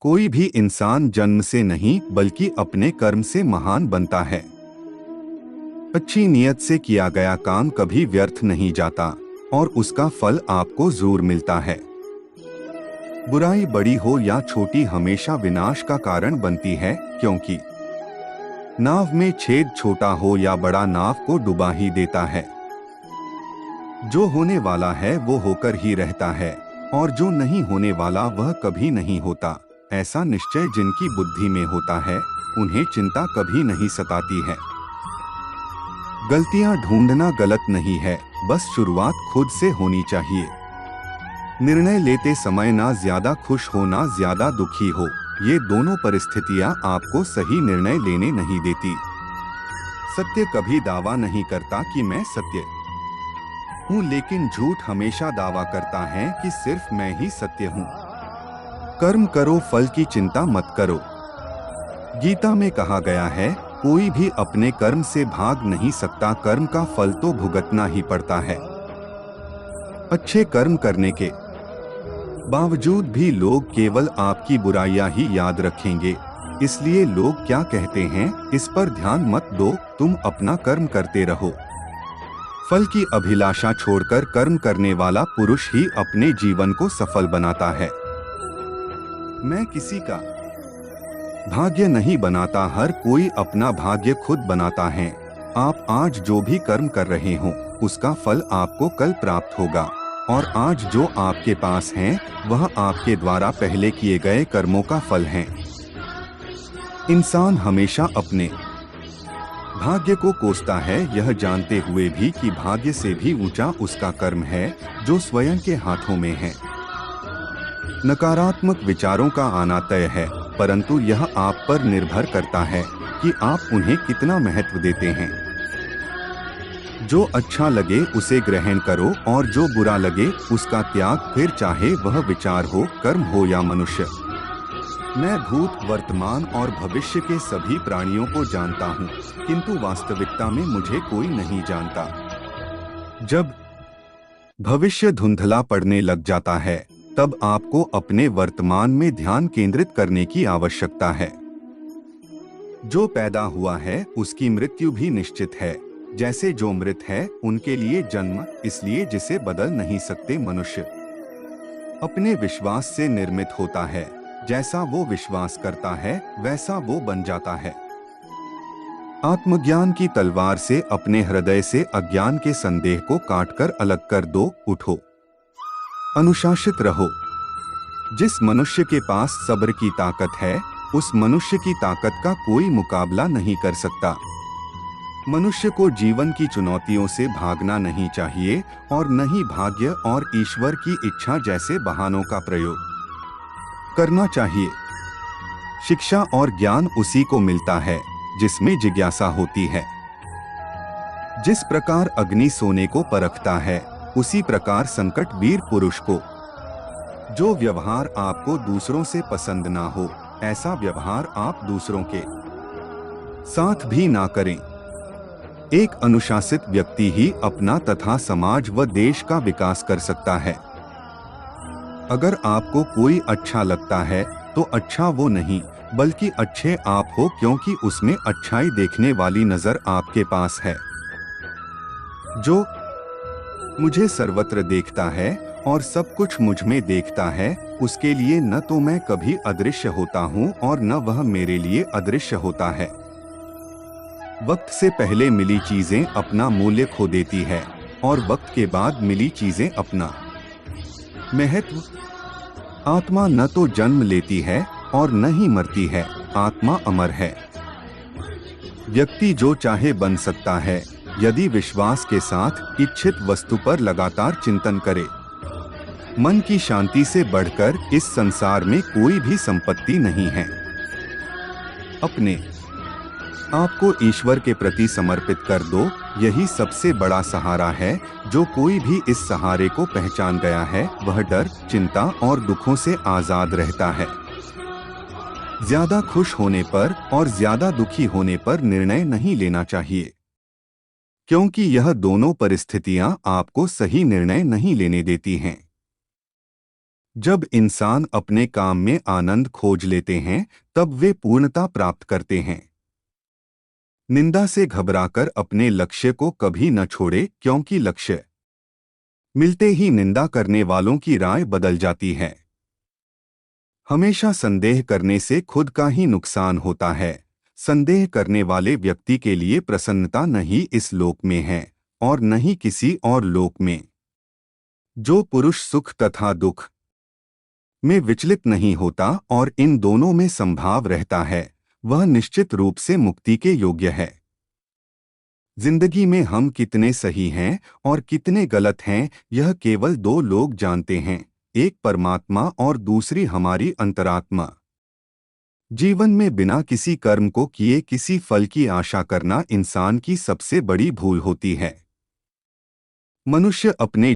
कोई भी इंसान जन्म से नहीं बल्कि अपने कर्म से महान बनता है। अच्छी नीयत से किया गया काम कभी व्यर्थ नहीं जाता और उसका फल आपको जरूर मिलता है। बुराई बड़ी हो या छोटी हमेशा विनाश का कारण बनती है, क्योंकि नाव में छेद छोटा हो या बड़ा नाव को डुबा ही देता है। जो होने वाला है वो होकर ही रहता है और जो नहीं होने वाला वह कभी नहीं होता। ऐसा निश्चय जिनकी बुद्धि में होता है उन्हें चिंता कभी नहीं सताती है। गलतियां ढूंढना गलत नहीं है, बस शुरुआत खुद से होनी चाहिए। निर्णय लेते समय ना ज्यादा खुश हो ना ज्यादा दुखी हो, ये दोनों परिस्थितियां आपको सही निर्णय लेने नहीं देती। सत्य कभी दावा नहीं करता कि मैं सत्य हूँ, लेकिन झूठ हमेशा दावा करता है कि सिर्फ मैं ही सत्य हूँ। कर्म करो, फल की चिंता मत करो। गीता में कहा गया है, कोई भी अपने कर्म से भाग नहीं सकता, कर्म का फल तो भुगतना ही पड़ता है। अच्छे कर्म करने के बावजूद भी लोग केवल आपकी बुराइयां ही याद रखेंगे, इसलिए लोग क्या कहते हैं इस पर ध्यान मत दो, तुम अपना कर्म करते रहो। फल की अभिलाषा छोड़कर कर्म करने वाला पुरुष ही अपने जीवन को सफल बनाता है। मैं किसी का भाग्य नहीं बनाता, हर कोई अपना भाग्य खुद बनाता है। आप आज जो भी कर्म कर रहे हो उसका फल आपको कल प्राप्त होगा, और आज जो आपके पास है वह आपके द्वारा पहले किए गए कर्मों का फल है। इंसान हमेशा अपने भाग्य को कोसता है, यह जानते हुए भी कि भाग्य से भी ऊंचा उसका कर्म है जो स्वयं के हाथों में है। नकारात्मक विचारों का आना तय है, परंतु यह आप पर निर्भर करता है कि आप उन्हें कितना महत्व देते हैं। जो अच्छा लगे उसे ग्रहण करो और जो बुरा लगे उसका त्याग, फिर चाहे वह विचार हो, कर्म हो या मनुष्य। मैं भूत, वर्तमान और भविष्य के सभी प्राणियों को जानता हूँ, किंतु वास्तविकता में मुझे कोई नहीं जानता। जब भविष्य धुंधला पड़ने लग जाता है तब आपको अपने वर्तमान में ध्यान केंद्रित करने की आवश्यकता है। जो पैदा हुआ है उसकी मृत्यु भी निश्चित है, जैसे जो मृत है उनके लिए जन्म, इसलिए जिसे बदल नहीं सकते। मनुष्य अपने विश्वास से निर्मित होता है, जैसा वो विश्वास करता है वैसा वो बन जाता है। आत्मज्ञान की तलवार से अपने हृदय से अज्ञान के संदेह को काटकर अलग कर दो। उठो, अनुशासित रहो। जिस मनुष्य के पास सब्र की ताकत है उस मनुष्य की ताकत का कोई मुकाबला नहीं कर सकता। मनुष्य को जीवन की चुनौतियों से भागना नहीं चाहिए और न ही भाग्य और ईश्वर की इच्छा जैसे बहानों का प्रयोग करना चाहिए। शिक्षा और ज्ञान उसी को मिलता है जिसमें जिज्ञासा होती है। जिस प्रकार अग्नि सोने को परखता है उसी प्रकार संकट वीर पुरुष को। जो व्यवहार आपको दूसरों से पसंद ना हो ऐसा व्यवहार आप दूसरों के साथ भी ना करें। एक अनुशासित व्यक्ति ही अपना तथा समाज व देश का विकास कर सकता है। अगर आपको कोई अच्छा लगता है तो अच्छा वो नहीं बल्कि अच्छे आप हो, क्योंकि उसमें अच्छाई देखने वाली नजर आपके पास है। जो मुझे सर्वत्र देखता है और सब कुछ मुझ में देखता है, उसके लिए न तो मैं कभी अदृश्य होता हूँ और न वह मेरे लिए अदृश्य होता है। वक्त से पहले मिली चीजें अपना मूल्य खो देती है और वक्त के बाद मिली चीजें अपना महत्व। आत्मा न तो जन्म लेती है और न ही मरती है, आत्मा अमर है। व्यक्ति जो चाहे बन सकता है यदि विश्वास के साथ इच्छित वस्तु पर लगातार चिंतन करे। मन की शांति से बढ़कर इस संसार में कोई भी संपत्ति नहीं है। अपने आप को ईश्वर के प्रति समर्पित कर दो, यही सबसे बड़ा सहारा है। जो कोई भी इस सहारे को पहचान गया है वह डर, चिंता और दुखों से आजाद रहता है। ज्यादा खुश होने पर और ज्यादा दुखी होने पर निर्णय नहीं लेना चाहिए, क्योंकि यह दोनों परिस्थितियां आपको सही निर्णय नहीं लेने देती हैं। जब इंसान अपने काम में आनंद खोज लेते हैं, तब वे पूर्णता प्राप्त करते हैं। निंदा से घबराकर अपने लक्ष्य को कभी न छोड़े, क्योंकि लक्ष्य मिलते ही निंदा करने वालों की राय बदल जाती है। हमेशा संदेह करने से खुद का ही नुकसान होता है। संदेह करने वाले व्यक्ति के लिए प्रसन्नता नहीं इस लोक में है और न ही किसी और लोक में। जो पुरुष सुख तथा दुख में विचलित नहीं होता और इन दोनों में संभाव रहता है, वह निश्चित रूप से मुक्ति के योग्य है। जिंदगी में हम कितने सही हैं और कितने गलत हैं, यह केवल दो लोग जानते हैं, एक परमात्मा और दूसरी हमारी अंतरात्मा। जीवन में बिना किसी कर्म को किए किसी फल की आशा करना इंसान की सबसे बड़ी भूल होती है। मनुष्य अपने